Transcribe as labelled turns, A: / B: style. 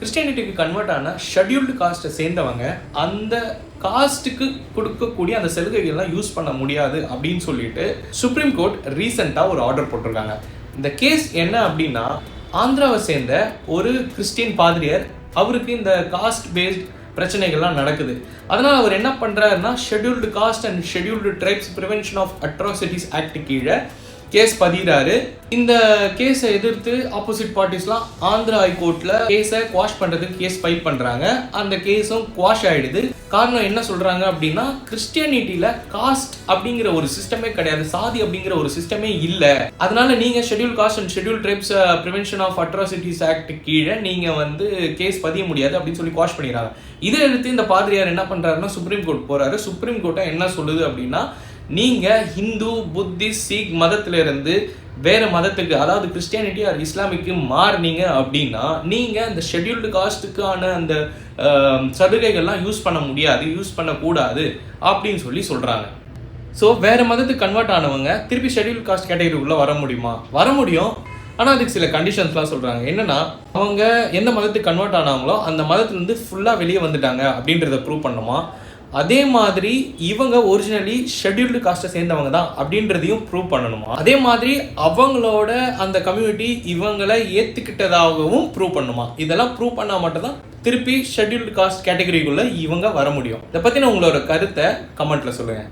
A: கிறிஸ்டியானிட்டிக்கு convert ஆன scheduled காஸ்ட்டை சேர்ந்தவங்க அந்த காஸ்ட்டுக்கு கொடுக்கக்கூடிய அந்த சலுகைகள்லாம் யூஸ் பண்ண முடியாது அப்படின்னு சொல்லிட்டு சுப்ரீம் கோர்ட் ரீசெண்டாக ஒரு ஆர்டர் போட்டிருக்காங்க. இந்த கேஸ் என்ன அப்படின்னா, ஆந்திராவை சேர்ந்த ஒரு கிறிஸ்டியன் பாதிரியார், அவருக்கு இந்த காஸ்ட் பேஸ்ட் பிரச்சனைகள்லாம் நடக்குது. அதனால் அவர் என்ன பண்ணுறாருன்னா, scheduled caste and scheduled tribes prevention of atrocities act கீழே கேஸ் பதிகிறாரு. இந்த கேஸை எதிர்த்து ஆப்போசிட் பார்ட்டிஸ்லாம் ஆந்திரா ஹைகோர்ட்டில் கேஸை குவாஷ் பண்ணுறதுக்கு கேஸ் ஃபைல் பண்ணுறாங்க. அந்த கேஸும் குவாஷ் ஆகிடுது. காரணம் என்ன சொல்கிறாங்க அப்படின்னா, கிறிஸ்டியானிட்டியில் காஸ்ட் அப்படிங்கிற ஒரு சிஸ்டமே கிடையாது, சாதி அப்படிங்கிற ஒரு சிஸ்டமே இல்லை. அதனால நீங்கள் schedule caste and schedule tribes prevention of atrocities act கீழே நீங்கள் வந்து கேஸ் பதிய முடியாது அப்படின்னு சொல்லி குவாஷ் பண்ணிடுறாங்க. இதை எடுத்து இந்த பாதிரியார் என்ன பண்ணுறாருன்னா, சுப்ரீம் கோர்ட் போகிறாரு. சுப்ரீம் கோர்ட்டை என்ன சொல்லுது அப்படின்னா, நீங்கள் ஹிந்து, புத்திஸ்ட், சீக் மதத்திலிருந்து வேறு மதத்துக்கு, அதாவது கிறிஸ்டியானிட்டி ஆர் இஸ்லாமிக்கு மாறினீங்க அப்படின்னா நீங்கள் இந்த ஷெட்யூல்டு காஸ்ட்டுக்கான அந்த சலுகைகள்லாம் யூஸ் பண்ண முடியாது, யூஸ் பண்ணக்கூடாது அப்படின்னு சொல்கிறாங்க. ஸோ வேறு மதத்துக்கு கன்வெர்ட் ஆனவங்க திருப்பி ஷெட்யூல்டு காஸ்ட் கேட்டகரிக்குள்ளே வர முடியுமா? வர முடியும். ஆனால் அதுக்கு சில கண்டிஷன்ஸ்லாம் சொல்கிறாங்க. என்னென்னா, அவங்க எந்த மதத்துக்கு கன்வெர்ட் ஆனாங்களோ அந்த மதத்துலேருந்து ஃபுல்லாக வெளியே வந்துட்டாங்க அப்படின்றத ப்ரூவ் பண்ணுமா. அதே மாதிரி இவங்க ஒரிஜினலி ஷெட்யூல்டு காஸ்ட்டை சேர்ந்தவங்க தான் அப்படின்றதையும் ப்ரூவ் பண்ணணுமா. அதே மாதிரி அவங்களோட அந்த கம்யூனிட்டி இவங்களை ஏற்றுக்கிட்டதாகவும் ப்ரூவ் பண்ணுமா. இதெல்லாம் ப்ரூவ் பண்ணால் மட்டும்தான் திருப்பி ஷெட்யூல்டு காஸ்ட் கேட்டகரிக்குள்ளே இவங்க வர முடியும். இதை பற்றின உங்களோட கருத்தை கமெண்ட்டில் சொல்லுங்கள்.